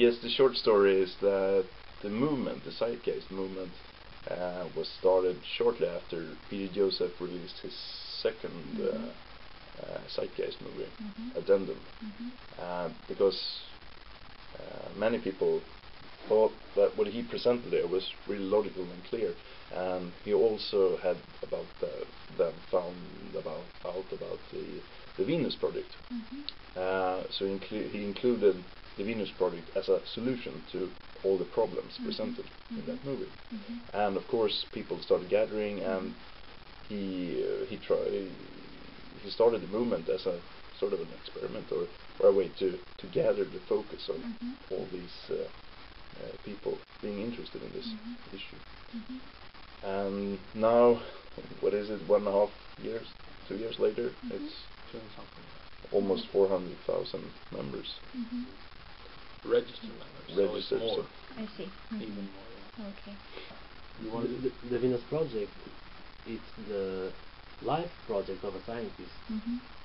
Yes, the short story is that the movement, the Zeitgeist Movement, was started shortly after Peter Joseph released his second Zeitgeist movie, Addendum, because many people thought that what he presented there was really logical and clear, and he also had found out about the Venus Project. So he included the Venus Project as a solution to all the problems presented in that movie. And of course, people started gathering, and he started the movement as a sort of an experiment or a way to gather the focus of all these people being interested in this issue. And now, what is it, 1.5 years, 2 years later, it's almost 400,000 members. Registered members. Registered. So it's more. I see. Even more. Okay. The Venus Project, it's the life project of a scientist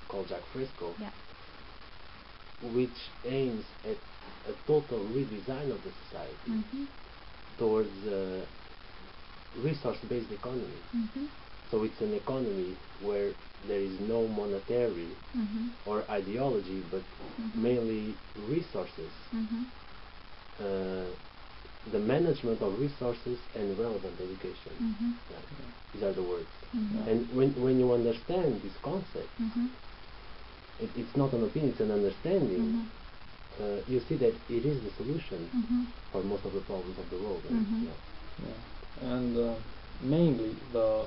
called Jack Fresco, which aims at a total redesign of the society towards a resource-based economy. So it's an economy where there is no monetary or ideology, but mainly resources. The management of resources and relevant education. These are the words. And when you understand this concept, it's not an opinion, it's an understanding. You see that it is the solution for most of the problems of the world. And mainly the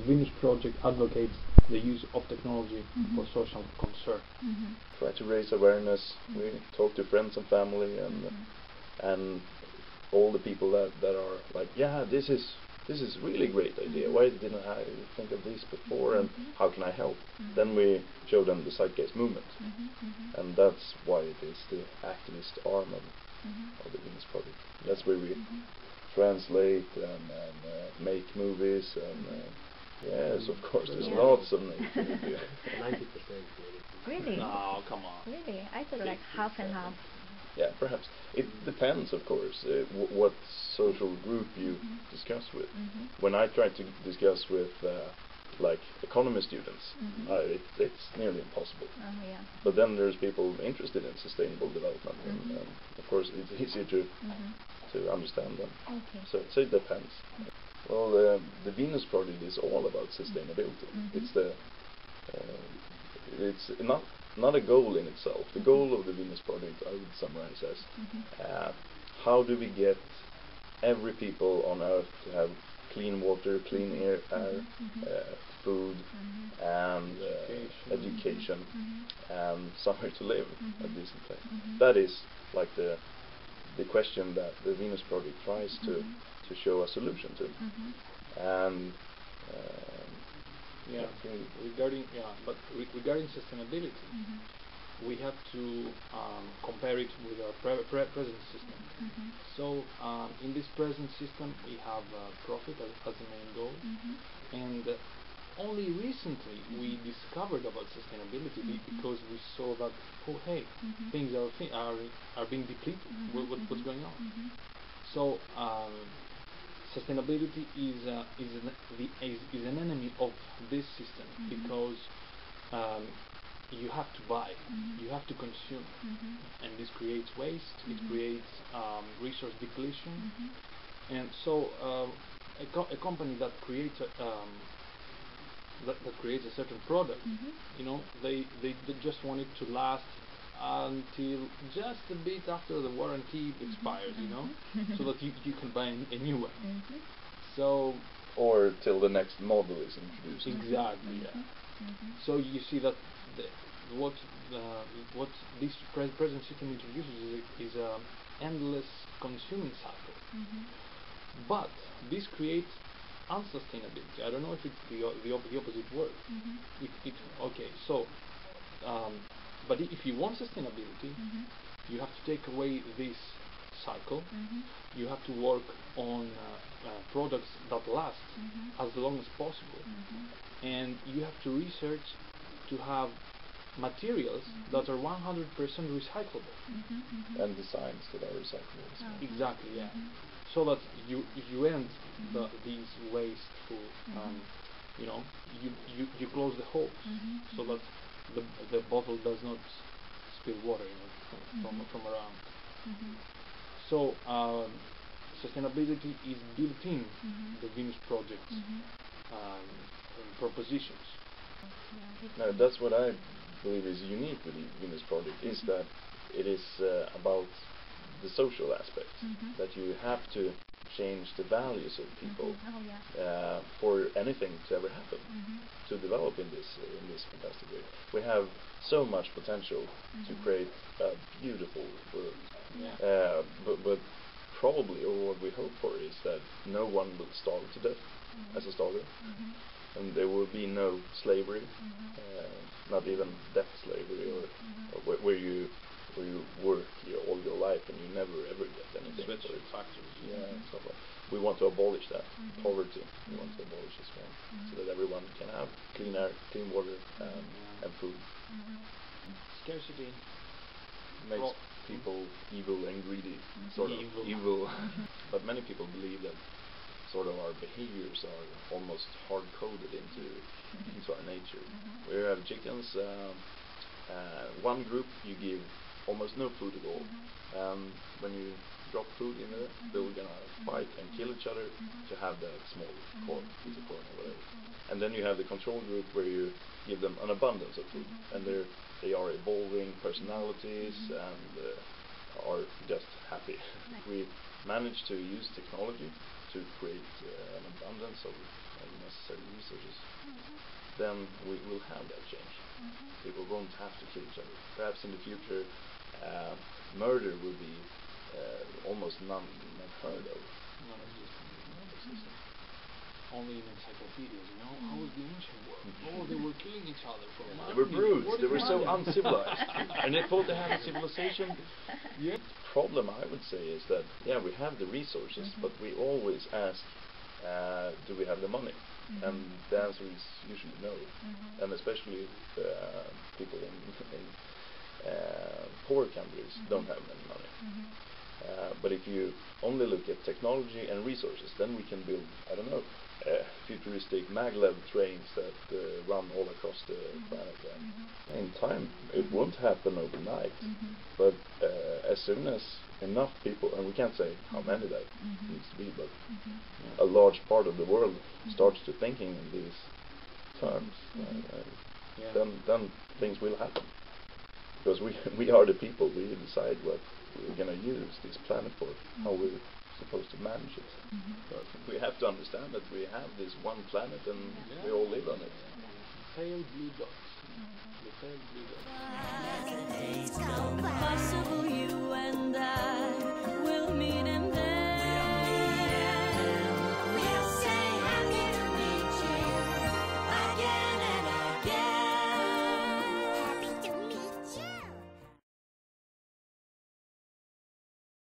Venus Project advocates the use of technology for social concern. Try to raise awareness. We talk to friends and family, and all the people that are like, yeah, this is really great idea. Why didn't I think of this before? And how can I help? Then we show them the Zeitgeist Movement, and that's why it is the activist arm of the Venus Project. That's where we translate and make movies and. Yes, of course. There's lots of negativity. 90% negative. Really? No, come on. Really? I thought like half and half. Yeah, perhaps. It depends, of course, what social group you discuss with. When I try to discuss with like economy students, it's nearly impossible. But then there's people interested in sustainable development, and of course it's easier to understand them. So it depends. Well, the Venus Project is all about sustainability. It's not a goal in itself. The goal of the Venus Project, I would summarize as how do we get every people on Earth to have clean water, clean air, food, and education, and somewhere to live, a decent place. That is like the question that the Venus Project tries to show a solution to. And regarding sustainability, we have to compare it with our present system. So in this present system we have profit as the main goal, and only recently we discovered about sustainability because we saw that, oh hey, things are being depleted. What's going on? So sustainability is an enemy of this system, because you have to buy, you have to consume, and this creates waste. It creates resource depletion, and so a company that creates that creates a certain product, they just want it to last until just a bit after the warranty expires, so that you can buy a new one. So, or till the next model is introduced. Exactly. So you see that what this present system introduces is a endless consuming cycle. But this creates unsustainability. I don't know if it's the opposite word. But if you want sustainability, you have to take away this cycle. You have to work on products that last as long as possible, and you have to research to have materials that are 100% recyclable. And designs that are recyclable as well. Exactly, yeah. So that you end these wasteful, you know, you close the holes so that the bottle does not spill water, you know, from around. So sustainability is built in the Venus project's propositions. No, that's what I believe is unique with the Venus project, is that it is about the social aspect, that you have to change the values of people for anything to ever happen, to develop in this fantastic way. We have so much potential to create a beautiful world, but probably, or what we hope for, is that no one will starve to death as a starter, and there will be no slavery, not even death slavery, or where you work all your life and you never ever get anything. Switch factories. So we want to abolish that poverty. We want to abolish as well, so that everyone can have clean air, clean water, and food. Scarcity Makes people evil and greedy, sort of evil. But many people believe that sort of our behaviors are almost hard-coded into our nature. We have chickens. One group you give almost no food at all. When you drop food in there, they're gonna fight and kill each other to have that small piece of corn or whatever. And then you have the control group where you give them an abundance of food, and they are evolving personalities and are just happy. We manage to use technology to create an abundance of necessary resources, then we will have that change. People won't have to kill each other. Perhaps in the future, murder will be almost not heard of. Non-existent. Only in encyclopedias, you know. How was the ancient world? Oh, they were killing each other for money. They were brutes. They were so uncivilized, and they thought they had a civilization. The problem, I would say, is that we have the resources, but we always ask, do we have the money? And the answer is usually no. And especially people in poor countries don't have any money. But if you only look at technology and resources, then we can build, I don't know, futuristic maglev trains that run all across the planet. In time, it won't happen overnight, but as soon as enough people, and we can't say how many that needs to be, but a large part of the world starts to thinking in these terms, then things will happen. Because we are the people, we decide what we're going to use this planet for, how we're supposed to manage it. But we have to understand that we have this one planet and we all live on it. Pale blue dots. The pale blue dots. Possible you and I will meet in